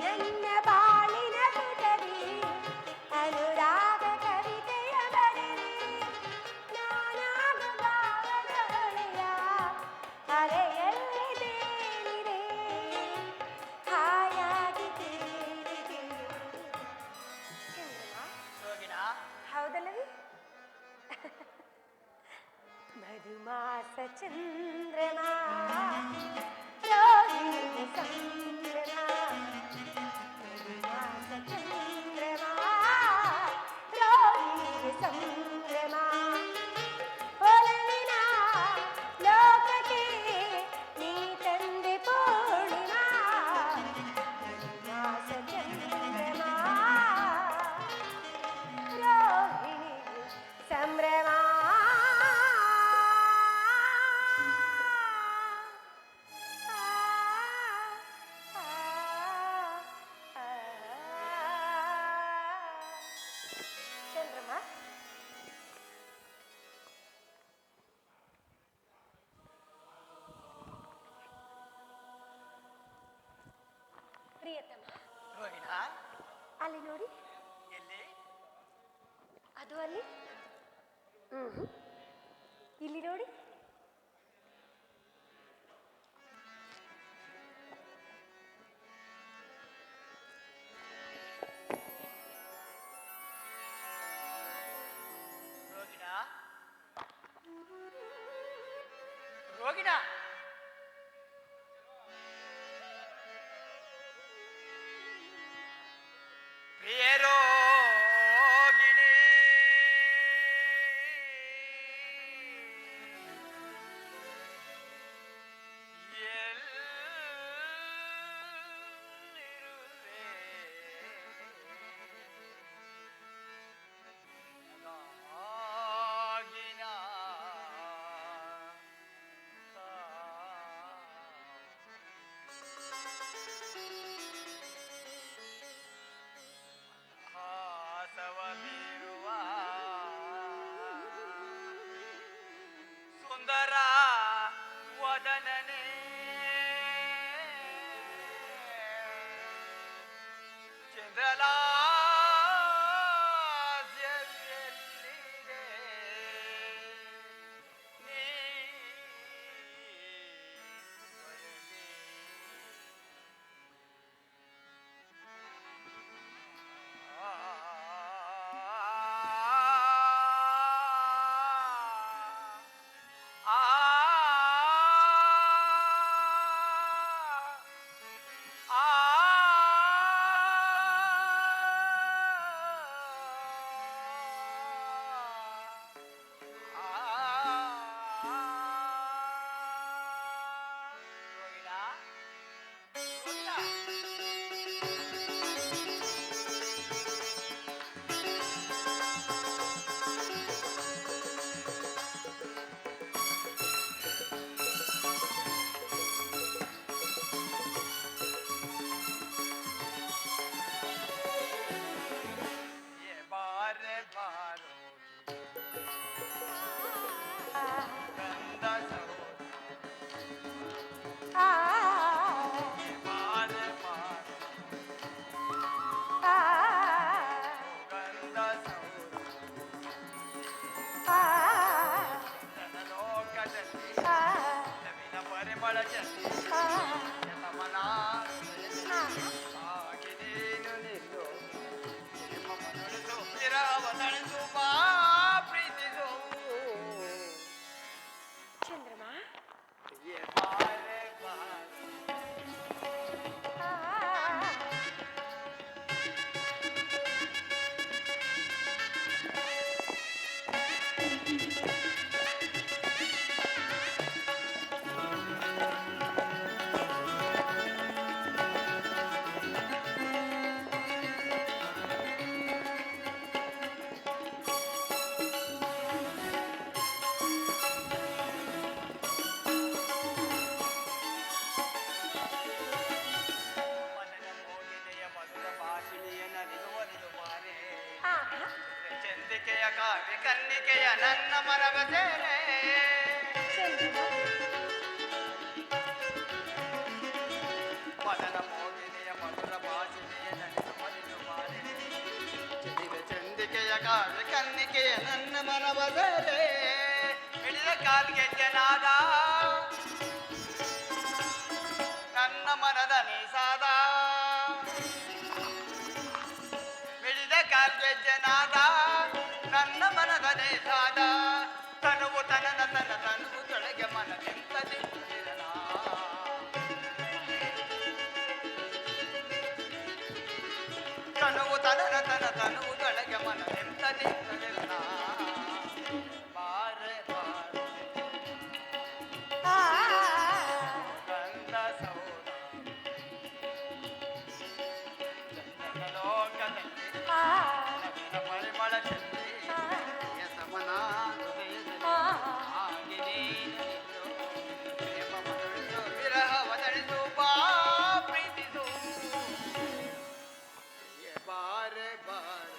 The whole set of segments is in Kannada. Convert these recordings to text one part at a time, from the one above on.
ನನ್ನ ಬಾಳಿನ ಪುಟದಿ ಅನುರಾಗ ಕವಿತೆಯ ಬರೆದೆ ನಾನಾಗ ಭಾವದ ಹೊಳೆಯ ಅಲೆಯಲ್ಲಿ ತೇಲಿದೆ ಹಾಯಾಗಿ ತೇಲಿದೆ. ಹೌದಲ್ಲವೇ? ಮಧುಮಾಸ ಚಂದ್ರಮಾ ರೋಹಿಣಿ ಸಂಭ್ರಮ ಮಧುಮಾಸ ಚಂದ್ರಮಾ ರೋಹಿಣಿ ಸಂಭ್ರಮ ಒಲವಿನ ಲೋಕಕ್ಕೆ ನೀ ತಂದೆ ಪೂರ್ಣಿಮಾ ಮಧುಮಾಸ ಚಂದ್ರಮಾ ರೋಹಿಣಿ ಸಂಭ್ರಮ. ಚಂದ್ರಮ್ಮ, ಪ್ರಿಯತಮ, ಅಲ್ಲಿ ನೋಡಿ. ಅದು ಅಲ್ಲಿ. ಇಲ್ಲಿ ನೋಡಿ. ರೋಗಿಣ, ಪ್ರಿಯ ರೋಗಿಣಿ, ಎಲ್ಲಿರುವೆ ಆಗಿನ ಹಾಸವ ಬೀರುವ ಸುಂದರ ವದನನೇ ಚಂದ್ರಲಾಸ್ಯವೆಲ್ಲಿದೆ ನೀ ಬರಲಿ. ಚಂದಿಕೆಯ ಕಾವ್ಯ ಕನ್ನಿಕೆಯ ನನ್ನ ಮರವ ಸೇರೆ ಮದನ ಮೋಗಿನಿಯ ಮಧುರ ಭಾಷೆ ಕಾವ್ಯ ಕನ್ನಿಕೆಯ ನನ್ನ ಮನವ ಸೆರೆ ಹಿಡಿದ ಕಾಲ್ಗೆಜ್ಜೆ ನಾದ ನನ್ನ ಮನದ ನಿಸಾದ ಹಿಡಿದ ಕಾಲ್ಗೆಜ್ಜೆ ನಾದ ನನ್ನ ಮನದ ನಿಸಾದ ತನುವು ತನುವು ತೊಳಗೆ ಮನದಿಂತದೆ ತನುವು ತನುವು ತೊಳಗೆ ಮನದಿಂತದೆ ಬಾರೆ ಬಾರೆ ಗಂಧ ಸೌಧ ಲೋಕದಲ್ಲಿ ನವೀನ ಪರಿಮಳ ಚೆಲ್ಲಿ ಸಮನ ಹೃದಯದಲ್ಲಿ ಹಾಗೆ ನೀನು ಪ್ರೇಮ ಮದಳಿಸು ವಿರಹ ಬದಳಿಸು ಬಾ ಪ್ರೀತಿಸು ಬಾರೆ ಬಾರೆ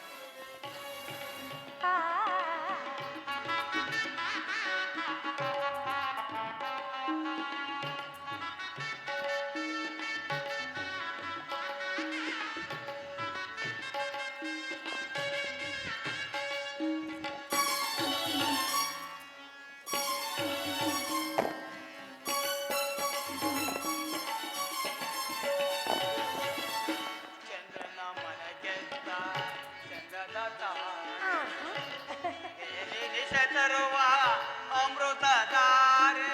ಚಂದ್ರನ ಮನಗೆದ್ದ ಚಂದ್ರದ ನಿಶ ತರುವ ಅಮೃತ ಧಾರೆ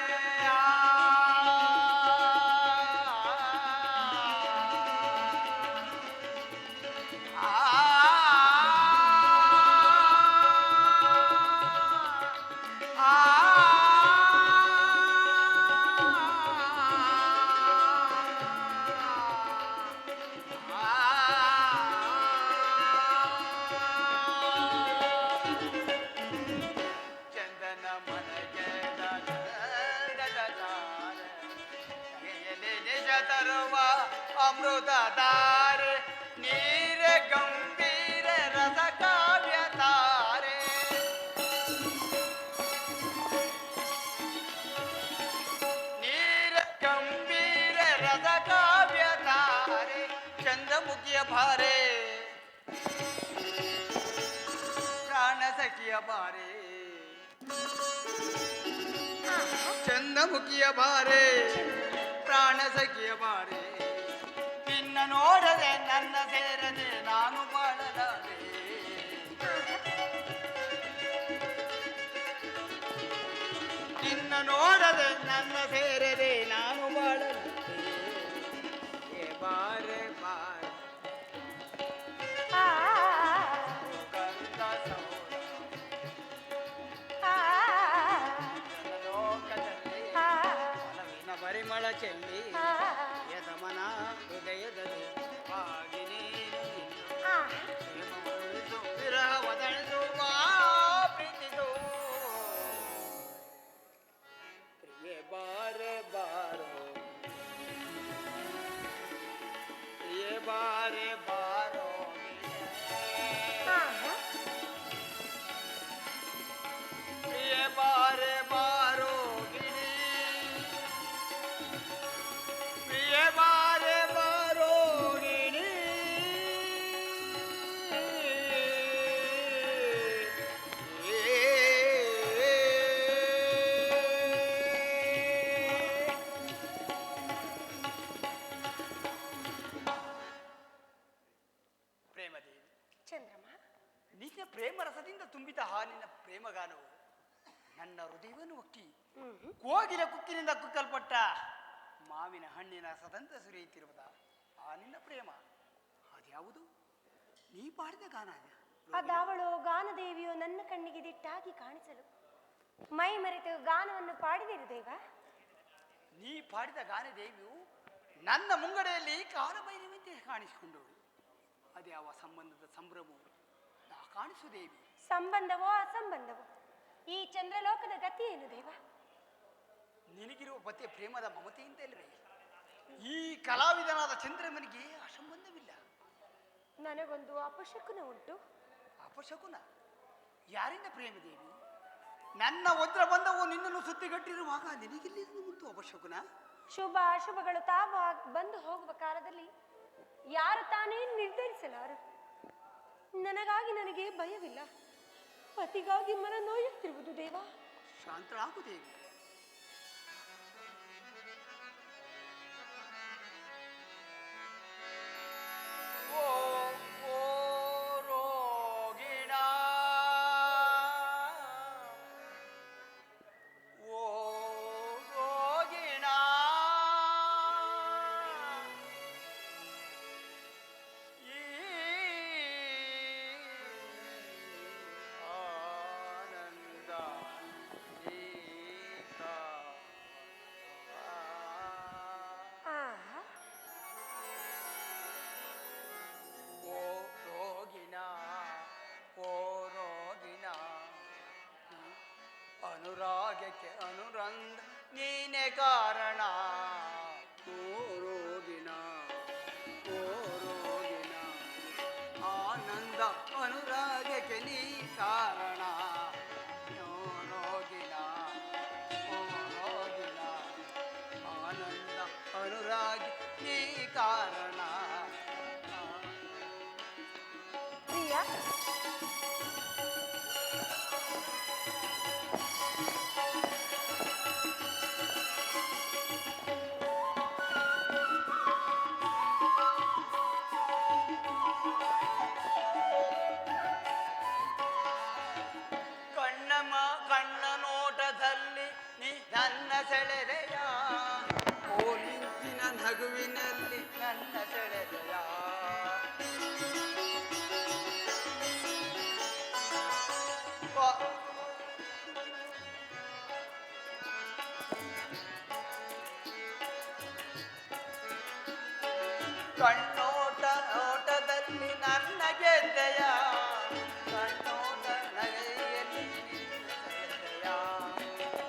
ಚಂದನ ಮನಗೆದ ನಿಜ ತರುವ ಅಮೃತ ತಾರೆ ನೀರ ಗಂಭೀರ ರಸ ಕಾವ್ಯ ತಾರೆ ನೀರ ಗಂಭೀರ ರಸ ಕಾವ್ಯ ತಾರೆ ಚಂದ್ರಮುಖಿಯ ಭಾರೆ ಪ್ರಾಣ ಸಖಿಯ ಬಾರೆ ಚಂದ್ರಮುಖಿಯ ಬಾರೆ ಪ್ರಾಣ ಸಖಿಯ ಬಾರೆ ನಿನ್ನ ನೋಡದೆ ನನ್ನ ಸೇರದೆ ನಾನು ಬಾಳಲಾರೆ ನಿನ್ನ ನೋಡದೆ ನನ್ನ ಸೇರದೆ ನಾನು ಬಾಳಲಾರೆ ಬಾರೆ ಬಾರೆ ಗಂಧ ಸೌಧ ಲೋಕದಲ್ಲಿ ಮನವಿನ ಪರಿಮಳ ಚೆಲ್ಲಿ ಯತಮನ ಹೃದಯದಲ್ಲಿ ಹಾಗೆ ನೀನು ಪ್ರೇಮ ಮರುಳಿಸು ವಿರಹ ಬದಳಿಸು ಬಾ ಪ್ರೀತಿಸು ಪ್ರಿಯೆ ಬಾರೆ ಬಾರೋ ಪ್ರಿಯೆ ಬಾರೆ ಬಾರೋ ಪ್ರಿಯ ಬಾರೆ ಬಾರೋ ಗಿರಿ ಪ್ರಿಯ ಬಾರೆ ಬಾರೋ ಗಿರಿ ಪ್ರೇಮದೇವಿ ಚಂದ್ರಮ್ಮ ನಿನ್ನ ಪ್ರೇಮ ರಸದಿಂದ ತುಂಬಿದ ಹಾಲಿನ ಪ್ರೇಮಗಾನವು ನನ್ನ ಹೃದಯವನ್ನು ಒಕ್ಕಿ ಕೋಗಿಲ ಕುಕ್ಕಿನಿಂದ ಕುಕ್ಕಲ್ಪಟ್ಟ ಮಾವಿನ ಹಣ್ಣಿನ ರಸದಂತ ಸುರಿಯುತ್ತಿರುವುದ ಆ ನಿನ್ನ ಪ್ರೇಮ ಅದ್ಯಾವುದು ನೀ ಪಾಡಿದ ಗಾನ ಅದಾವಳು ಗಾನದೇವಿಯು ನನ್ನ ಕಣ್ಣಿಗೆ ದಿಟ್ಟಾಗಿ ಕಾಣಿಸಲು ಮೈ ಮರೆತು ಗಾನವನ್ನು ಪಾಡಿದಿರು ದೇವ. ನೀ ಪಾಡಿದ ಗಾನದೇವಿಯು ನನ್ನ ಮುಂಗಡೆಯಲ್ಲಿ ಕಾಲಭೈರವಂತೆ ಕಾಣಿಸಿಕೊಂಡಳು. ಅದ್ಯಾವ ಸಂಬಂಧದ ಸಂಭ್ರಮವು ನಾ ಕಾಣಿಸು ದೇವಿ. ಸಂಬಂಧವೋ ಅಸಂಬಂಧವೋ ಈ ಚಂದ್ರಲೋಕದ ಗತಿ ಏನು ದೇವ? ನಿನಗಿರುವ ಪತಿಯ ಪ್ರೇಮದ ಮಮತೆಯಿಂದ ಇಲ್ಲವೇ ಈ ಕಲಾವಿದನಾದ ಚಂದ್ರಮನಿಗೆ ಅಸಂಬಂಧವಿಲ್ಲ. ನನಗೊಂದು ಅಪಶಕುನ ಉಂಟು. ಅಪಶಕುನ? ಯಾರಿಂದ ಪ್ರೇಮದೇವಿ? ನನ್ನ ವಜ್ರ ಬಂಧವು ನಿನ್ನನ್ನು ಸುತ್ತಿಗಟ್ಟಿರುವಾಗ ನಿನಗಿಲ್ಲಿ ಮುತ್ತು ಅಪಶಕುನ? ಶುಭ ಅಶುಭಗಳು ತಾವು ಬಂದು ಹೋಗುವ ಕಾಲದಲ್ಲಿ ಯಾರು ತಾನೇ ನಿರ್ಧರಿಸಲಾರು. ನನಗಾಗಿ ನನಗೆ ಭಯವಿಲ್ಲ. ಪತಿಗಾಗಿ ಮನ ನೋಯುತ್ತಿರುವುದು ದೇವ. ಶಾಂತಳಾಗು ದೇವಿ. ಅನುರಾಗಕ್ಕೆ ಅನುರಂಧ ನೀನೆ ಕಾರಣ. ಓರೋಗಿನ ಓರೋಗಿನ ಆನಂದ ಅನುರಾಗಕ್ಕೆ ನೀ ಕಾರಣ. ಓರೋಗಿನ ಓರೋಗಿನ ಆನಂದ ಅನುರಾಗ ನೀ ಕಾರಣ. ಪ್ರಿಯ, ಕಣ್ಣ ನೋಟದಲ್ಲಿ ನೀ ನನ್ನ ಸೆಳೆದೆಯ, ಓ ನಿಂತಿನ ನಗುವಿನಲ್ಲಿ ನನ್ನ ಸೆಳೆದೆಯ. ಕಣ್ಣೋಟ ನೋಟದಲ್ಲಿ ನನ್ನ ಗೆದ್ದೆಯ, ಕಣ್ಣೋಟ ನಗೆಯಲ್ಲಿ ಗೆದ್ದೆಯ.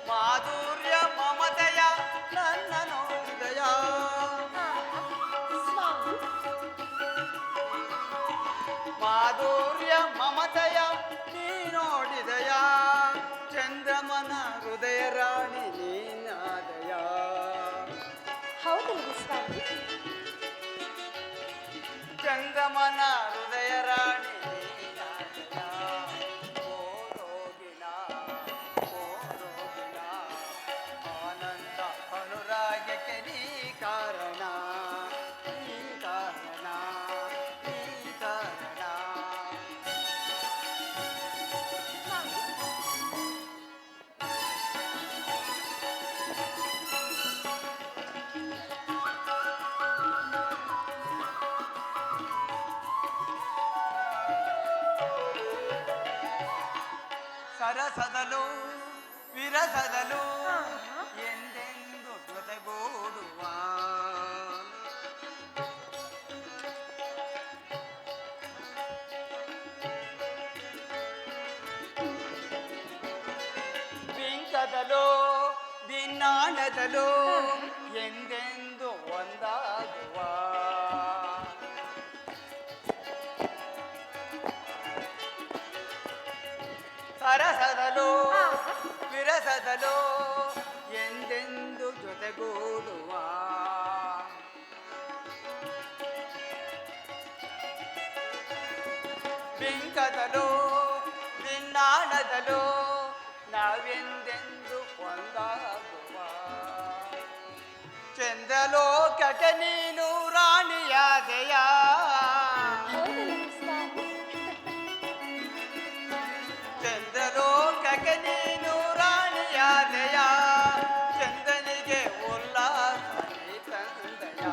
ಮಾಧುರ್ಯ ಮಮತೆಯ ನನ್ನ ನೋಡಿದೆಯ, ಸ್ವಾಮಿ, ಮಾಧುರ್ಯ ಮಮತೆಯ ನೀ ನೋಡಿದೆಯ. ಚಂದ್ರಮನ ಹೃದಯ ರಾಣಿ ನೀನಾದೆಯ. ಹೌದಲ್ರಿ ಸ್ವಾಮಿ? ಚಂದ್ರಮನ ಹೃದಯ ರಾಣಿ ನೀನಾದೆಯ. ಓ ರೋಗಿನ ಓ ರೋಗಿನ ಆನಂದ ಅನುರಾಗಕ್ಕೆ ನೀ ಕಾರಣ. ನೀ ಕಾರಣ ನೀ ಕಾರಣ. ಸರಸದಲು ವಿರಸದಲು ಎಂದೆಂದು ಜೊತೆಗೂಡುವ. ಬಿಂಕದಲು ಭಿನ್ನಾಣದಲು ಎಂದೆಂದು ಒಂದಾಗುವ. ಸರಸದಲು ವಿರಸದಲು ಎಂದೆಂದು ಜೊತೆಗೂಡುವ. ಬಿಂಕದಲು ಭಿನ್ನಾಣದಲು ನಾವೆಂದೆಂದು ಒಂದಾಗುವ. ಚಂದ್ರಲೋಕಕ್ಕೆ ನೀನು ರಾಣಿಯಾದೆಯ. ಚಂದ್ರಲೋಕಕ್ಕೆ ನೀನು ರಾಣಿಯಾದೆಯ. ಚಂದನಿಗೆ ಉಲ್ಲಾಸ ನೀ ತಂದೆಯ.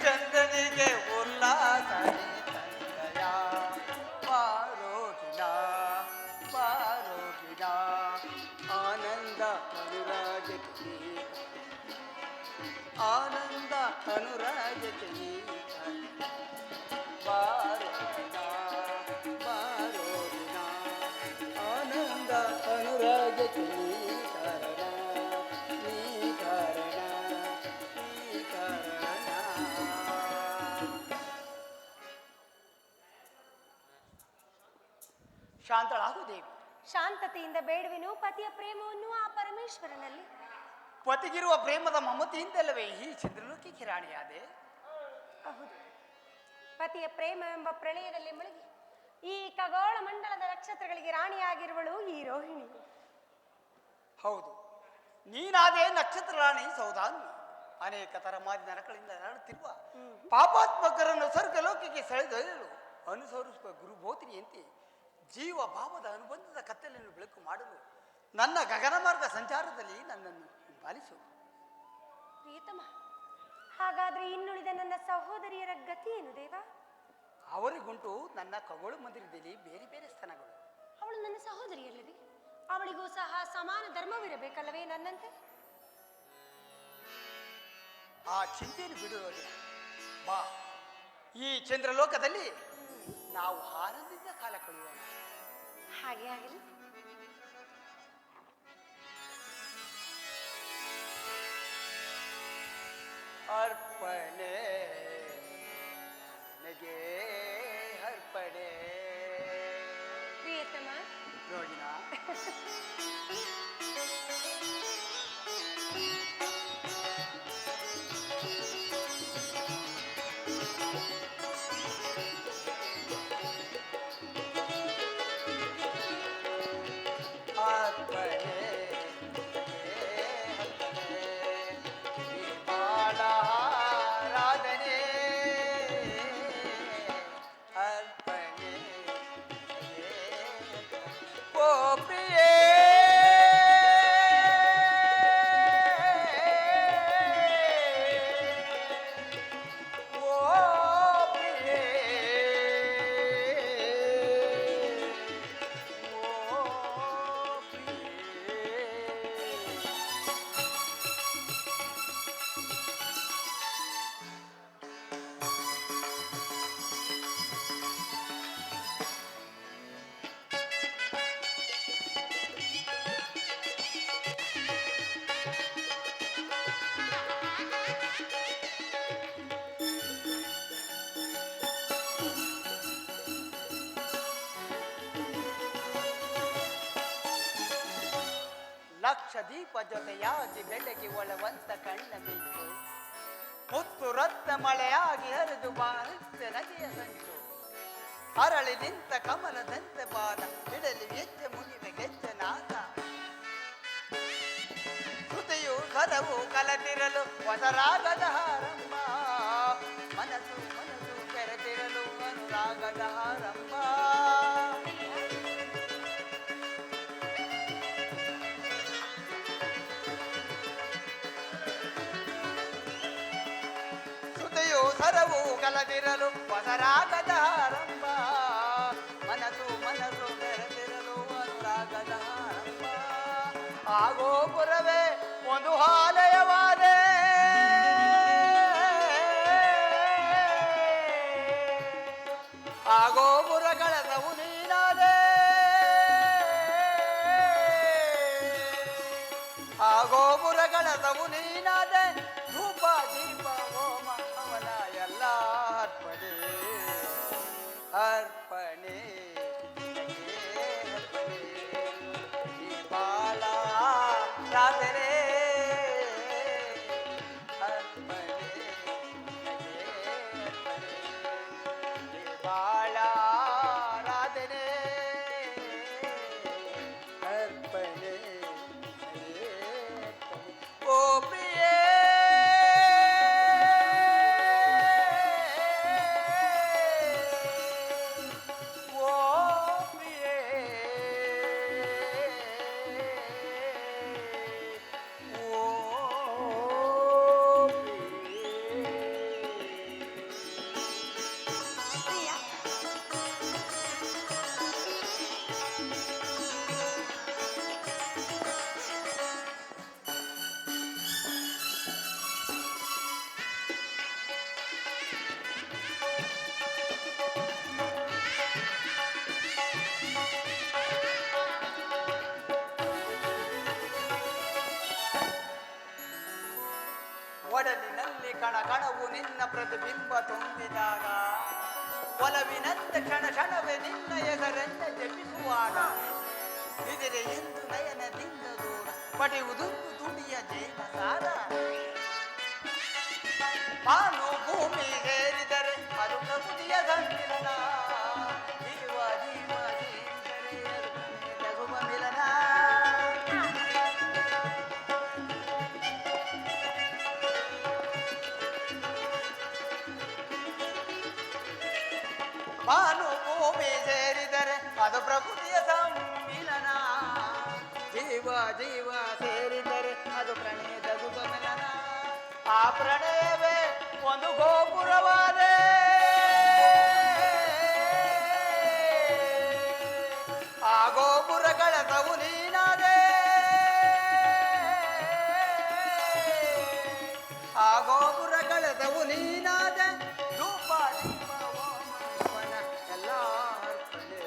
ಚಂದನಿಗೆ ಉಲ್ಲಾಸ ನೀ ತಂದೆಯ. ಪಾರೋಗಿನ ಪಾರೋಗಿನ ಆನಂದ ಅನುರಾಗಕ್ಕೆ ಆನಂದ ಅನುರಾಗಕ್ಕೆ ನೀ ಬಾರೋಗಿನ ಬಾರೋಗಿನ ಆನಂದ ಅನುರಾಗಕ್ಕೆ ನೀ ಕಾರಣ. ನೀ ಕಾರಣ ನೀ ಕಾರಣ. ಶಾಂತಳಾಗು ದೇವಿ. ಶಾಂತತೆಯಿಂದ ಬೇಡುವೆನು ಪತಿಯ ಪ್ರೇಮವನ್ನು ಆ ಪರಮೇಶ್ವರನಲ್ಲಿ. ಪತಿಗಿರುವ ಪ್ರೇಮದ ಮಮತೆಯಿಂದಲ್ಲವೇ ಈ ಚಂದ್ರಲೋಕಕ್ಕೆ ರಾಣಿಯಾದೆ. ಹೌದು. ಪತಿಯ ಪ್ರೇಮವೆಂಬ ಪ್ರಳಯದಲ್ಲಿ ಮುಳುಗಿ ಈ ಖಗೋಳ ಮಂಡಲದ ನಕ್ಷತ್ರಗಳಿಗೆ ರಾಣಿಯಾಗಿರುವಳು ಈ ರೋಹಿಣಿ. ಹೌದು, ನೀನಾದೇ ನಕ್ಷತ್ರ ರಾಣಿ ಸೌದಾಮಿ. ಅನೇಕ ತರಮಾದಿ ನರಕಗಳಿಂದ ನರಳುತ್ತಿರುವ ಪಾಪಾತ್ಮಕರನ್ನು ಸ್ವರ್ಗಲೋಕಕ್ಕೆ ಸೆಳೆದೊಯ್ಯಲು ಅನುಸರಿಸುವ ಗುರುಬೋಧಿನಿಯಂತೆ ಜೀವ ಭಾವದ ಅನುಬಂಧದ ಕತ್ತಲೆಯನ್ನು ಬೆಳಕು ಮಾಡಲು ನನ್ನ ಗಗನ ಮಾರ್ಗ ಸಂಚಾರದಲ್ಲಿ ನನ್ನನ್ನು ಹಿಂಬಾಲಿಸು. ಪ್ರಿಯತಮ, ಹಾಗಾದ್ರೆ ಇನ್ನುಳಿದ ನನ್ನ ಸಹೋದರಿಯರ ಗತಿ ಏನು ದೇವ? ಅವರಿಗುಂಟು ನನ್ನ ಖಗೋಳ ಮಂದಿರದಲ್ಲಿ ಬೇರೆ ಬೇರೆ ಸ್ಥಾನಗಳು. ಅವಳು ನನ್ನ ಸಹೋದರಿಯಲ್ಲವೇ? ಅವಳಿಗೂ ಸಹ ಸಮಾನ ಧರ್ಮವಿರಬೇಕಲ್ಲವೇ ನನ್ನಂತೆ? ಆ ಚಿಂತೆಯನ್ನು ಬಿಡುವುದಿಲ್ಲ. ಬಾ, ಈ ಚಂದ್ರಲೋಕದಲ್ಲಿ ನಾವು ಆನಂದದಿಂದ ಕಾಲ ಕಳೆಯೋಣ. ಹಾಗೆ ಆಗಲಿ. ಅರ್ಪಣೆ ನನಗೆ ಅರ್ಪಣೆ. ಪ್ರಿಯತಮ ರೋಹಿಣಾ, ಲಕ್ಷ ದೀಪ ಜೊತೆಯಾಗಿ ಬೆಳಗಿ ಒಳವಂತ ಕಣ್ಣ ಬೇಕು. ಮುತ್ತು ರಕ್ತ ಮಳೆಯಾಗಿ ಹರಿದು ಬಾರಿಸ ನದಿಯ ಸಂಚು. ಅರಳಿ ನಿಂತ ಕಮಲದಂತೆ ಬಾಲ ಬಿಡಲಿ ಗೆಜ್ಜೆ ಮುನಿವೆ ಗೆಜ್ಜೆ ನಾದ. ಸುತಿಯು ಕರವು ಕಲತಿರಲು ಹೊಸರಾಗದ ಆರಂಭ. ಮನಸ್ಸು ಮನಸ್ಸು ಬೆರೆತಿರಲು ಅನುರಾಗದ ಆರಂಭ. ಸರವು ಕಲದಿರಲು ಹೊಸರಾಗದ ಆರಂಭ. ಮನಸ್ಸು ಮನಸ್ಸು ಬೆರೆತಿರಲು ಅನುರಾಗದ ಆರಂಭ. ಆಗೋ ಪುರವೇ ಒಂದು ಆಲಯವಾದೆ. ಆಗೋ ಪುರಗಳ ಸವು ನೀನಾದೆ. ಆಗೋ ಪುರಗಳ ಸವು ನೀನಾದೆ. ಧೂಪ ದೀಪ ಹೋಮ ಹವನ ಎಲ್ಲ ಅರ್ಪಣೆ ಅರ್ಪಣೆ ಅರ್ಪಣೆ. ಬಾಳ ರಾಧನೆ ಅರ್ಪಣೆ ಬಾಳ ರಾಧನೆ ಅರ್ಪಣೆ. ಓ ಪ್ರಿಯೇ, ಒಡಲಿನಲ್ಲಿ ಕಣಕಣವು ನಿನ್ನ ಪ್ರತಿಬಿಂಬ ತುಂಬಿದಾಗ, ಒಲವಿನಂತೆ ಕ್ಷಣ ಕ್ಷಣವೇ ನಿನ್ನ ಹೆಸರನ್ನ ಜಪಿಸುವಾಗ, ಇದಿರೆ ಎಂದು ನಯನದಿಂದ ದೂರ ಪಡೆಯುವುದುಂಟು ತುಡಿಯ ಜೇಮಸಾರ. ಭಾನು ಭೂಮಿ ಹೇರಿದರೆ ಅದು ಪ್ರಕೃತಿಯ ಸಮ್ಮಿಲನ ಜೀವ ಜೀವ ಸೇರಿದರೆ ಶುಭ ಮಿಲನ. ಭಾನು ಭೂಮಿ ಸೇರಿದರೆ ಅದು ಪ್ರಕೃತಿಯ ಸಮ್ಮಿಲನ ಜೀವ ಜೀವ ಸೇರಿದರೆ ಅದು ಪ್ರಣಯದ ಶುಭ ಮಿಲನ. ಆ ಪ್ರಣಯವೇ ಒಂದು ಗೋಪುರವಾದೆ ಆ ಗೋಪುರಗಳ ತವು ನೀನಾದೆ ಆ ಗೋಪುರಗಳ ತವು ನೀನಾದೆ ಧೂಪ ದೀಪ ಹೋಮವನ ಎಲ್ಲ ಅರ್ಪಣೆ